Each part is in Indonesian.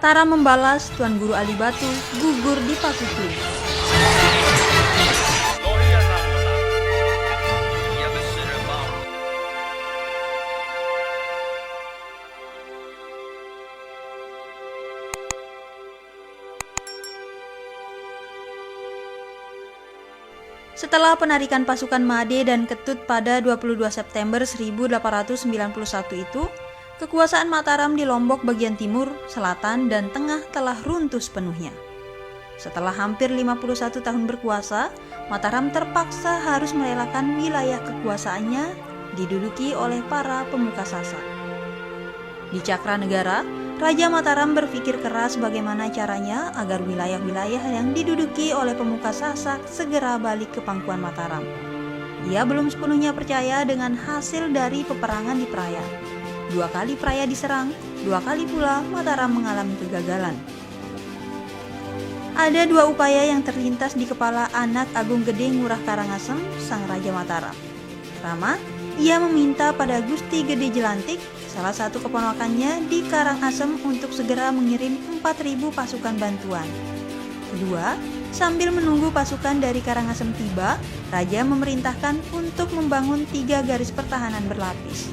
Mataram membalas, Tuan Guru Alibatu gugur di Pakukling. Setelah penarikan pasukan Made dan Ketut pada 22 September 1891 itu, kekuasaan Mataram di Lombok bagian timur, selatan, dan tengah telah runtuh sepenuhnya. Setelah hampir 51 tahun berkuasa, Mataram terpaksa harus merelakan wilayah kekuasaannya diduduki oleh para pemuka Sasak. Di Cakranegara, Raja Mataram berpikir keras bagaimana caranya agar wilayah-wilayah yang diduduki oleh pemuka Sasak segera balik ke pangkuan Mataram. Ia belum sepenuhnya percaya dengan hasil dari peperangan di Praia. 2 kali Praia diserang, 2 kali pula Mataram mengalami kegagalan. Ada 2 upaya yang terlintas di kepala anak Agung Gede Ngurah Karangasem, sang Raja Mataram. Pertama, ia meminta pada Gusti Gede Jelantik, salah satu keponakannya di Karangasem, untuk segera mengirim 4.000 pasukan bantuan. Kedua, sambil menunggu pasukan dari Karangasem tiba, Raja memerintahkan untuk membangun 3 garis pertahanan berlapis.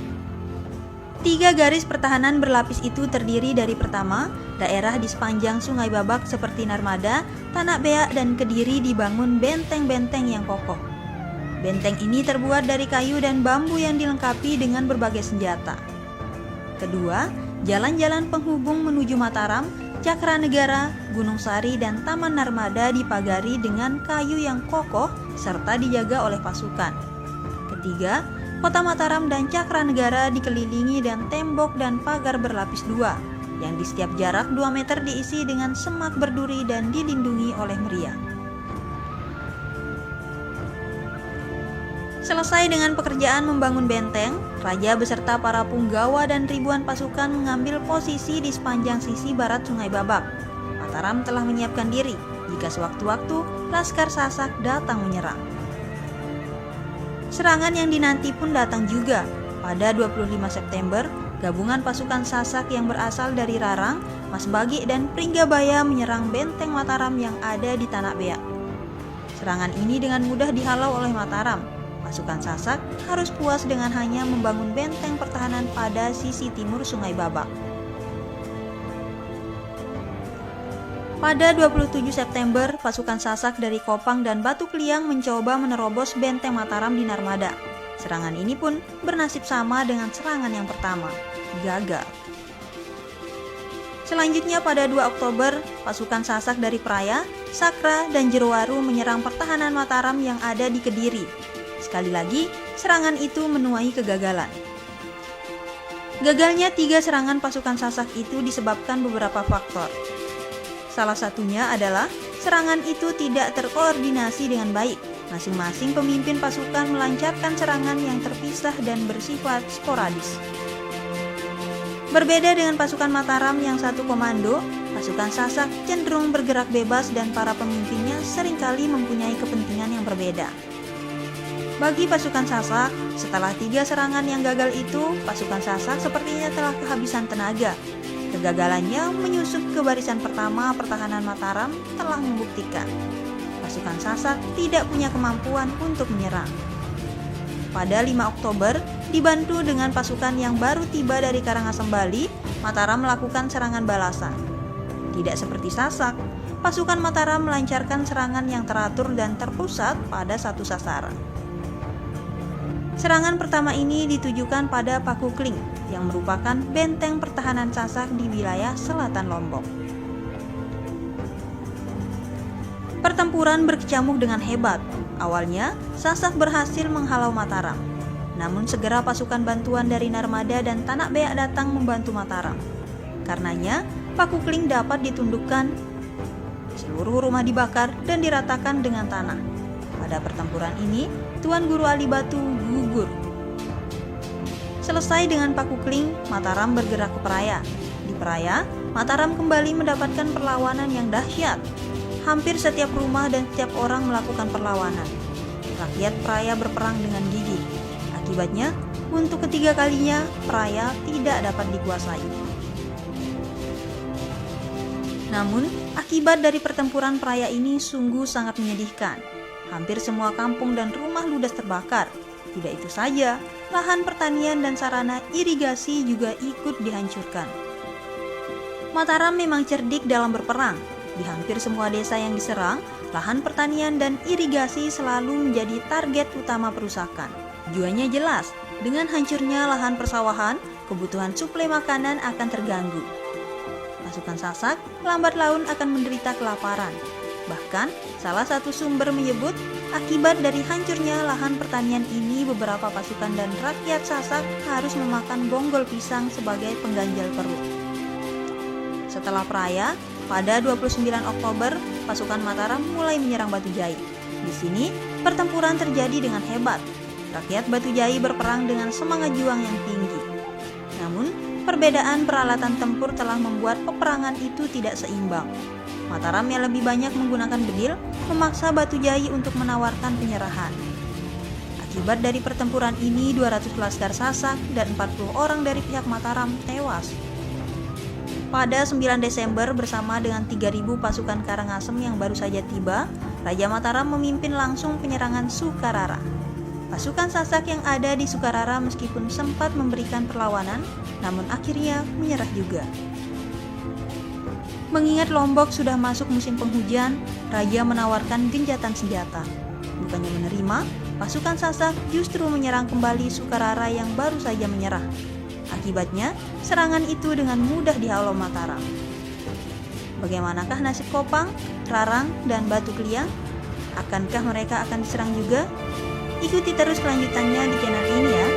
3 garis pertahanan berlapis itu terdiri dari: pertama, daerah di sepanjang Sungai Babak seperti Narmada, Tanak Beak, dan Kediri dibangun benteng-benteng yang kokoh. Benteng ini terbuat dari kayu dan bambu yang dilengkapi dengan berbagai senjata. Kedua, jalan-jalan penghubung menuju Mataram, Cakranegara, Gunung Sari, dan Taman Narmada dipagari dengan kayu yang kokoh serta dijaga oleh pasukan. Ketiga, kota Mataram dan Cakranegara dikelilingi dan tembok dan pagar berlapis 2, yang di setiap jarak 2 meter diisi dengan semak berduri dan dilindungi oleh meriam. Selesai dengan pekerjaan membangun benteng, Raja beserta para punggawa dan ribuan pasukan mengambil posisi di sepanjang sisi barat Sungai Babak. Mataram telah menyiapkan diri jika sewaktu-waktu Laskar Sasak datang menyerang. Serangan yang dinanti pun datang juga. Pada 25 September, gabungan pasukan Sasak yang berasal dari Rarang, Masbagi, dan Pringgabaya menyerang benteng Mataram yang ada di Tanak Beak. Serangan ini dengan mudah dihalau oleh Mataram. Pasukan Sasak harus puas dengan hanya membangun benteng pertahanan pada sisi timur Sungai Babak. Pada 27 September, pasukan Sasak dari Kopang dan Batu Kliang mencoba menerobos benteng Mataram di Narmada. Serangan ini pun bernasib sama dengan serangan yang pertama, gagal. Selanjutnya pada 2 Oktober, pasukan Sasak dari Praia, Sakra, dan Jerowaru menyerang pertahanan Mataram yang ada di Kediri. Sekali lagi, serangan itu menuai kegagalan. Gagalnya 3 serangan pasukan Sasak itu disebabkan beberapa faktor. Salah satunya adalah serangan itu tidak terkoordinasi dengan baik. Masing-masing pemimpin pasukan melancarkan serangan yang terpisah dan bersifat sporadis. Berbeda dengan pasukan Mataram yang satu komando, pasukan Sasak cenderung bergerak bebas dan para pemimpinnya seringkali mempunyai kepentingan yang berbeda. Bagi pasukan Sasak, setelah 3 serangan yang gagal itu, pasukan Sasak sepertinya telah kehabisan tenaga. Kegagalannya menyusup ke barisan pertama pertahanan Mataram telah membuktikan pasukan Sasak tidak punya kemampuan untuk menyerang. Pada 5 Oktober, dibantu dengan pasukan yang baru tiba dari Karangasem, Bali, Mataram melakukan serangan balasan. Tidak seperti Sasak, pasukan Mataram melancarkan serangan yang teratur dan terpusat pada satu sasaran. Serangan pertama ini ditujukan pada Pakukling, yang merupakan benteng pertahanan Sasak di wilayah selatan Lombok. Pertempuran berkecamuk dengan hebat. Awalnya, Sasak berhasil menghalau Mataram. Namun segera pasukan bantuan dari Narmada dan Tanak Beak datang membantu Mataram. Karenanya, Pakukling dapat ditundukkan, seluruh rumah dibakar dan diratakan dengan tanah. Pada pertempuran ini, Tuan Guru Alibatu gugur. Selesai dengan Pakukling, Mataram bergerak ke Praia. Di Praia, Mataram kembali mendapatkan perlawanan yang dahsyat. Hampir setiap rumah dan setiap orang melakukan perlawanan. Rakyat Praia berperang dengan gigih. Akibatnya, untuk ketiga kalinya, Praia tidak dapat dikuasai. Namun, akibat dari pertempuran peraya ini sungguh sangat menyedihkan. Hampir semua kampung dan rumah ludes terbakar. Tidak itu saja, lahan pertanian dan sarana irigasi juga ikut dihancurkan. Mataram memang cerdik dalam berperang. Di hampir semua desa yang diserang, lahan pertanian dan irigasi selalu menjadi target utama perusakan. Tujuannya jelas, dengan hancurnya lahan persawahan, kebutuhan suplai makanan akan terganggu. Pasukan Sasak lambat laun akan menderita kelaparan. Bahkan, salah satu sumber menyebut akibat dari hancurnya lahan pertanian ini beberapa pasukan dan rakyat Sasak harus memakan bonggol pisang sebagai pengganjal perut. Setelah peraya, pada 29 Oktober, pasukan Mataram mulai menyerang Batujai. Di sini, pertempuran terjadi dengan hebat. Rakyat Batujai berperang dengan semangat juang yang tinggi. Namun, perbedaan peralatan tempur telah membuat peperangan itu tidak seimbang. Mataram yang lebih banyak menggunakan bedil memaksa Batujai untuk menawarkan penyerahan. Akibat dari pertempuran ini 200 laskar Sasak dan 40 orang dari pihak Mataram tewas. Pada 9 Desember bersama dengan 3.000 pasukan Karangasem yang baru saja tiba, Raja Mataram memimpin langsung penyerangan Sukarara. Pasukan Sasak yang ada di Sukarara meskipun sempat memberikan perlawanan, namun akhirnya menyerah juga. Mengingat Lombok sudah masuk musim penghujan, Raja menawarkan gencatan senjata. Bukannya menerima, pasukan Sasak justru menyerang kembali Sukarara yang baru saja menyerah. Akibatnya, serangan itu dengan mudah dihalau Mataram. Bagaimanakah nasib Kopang, Rarang, dan Batu Kliang? Akankah mereka akan diserang juga? Ikuti terus kelanjutannya di channel ini ya.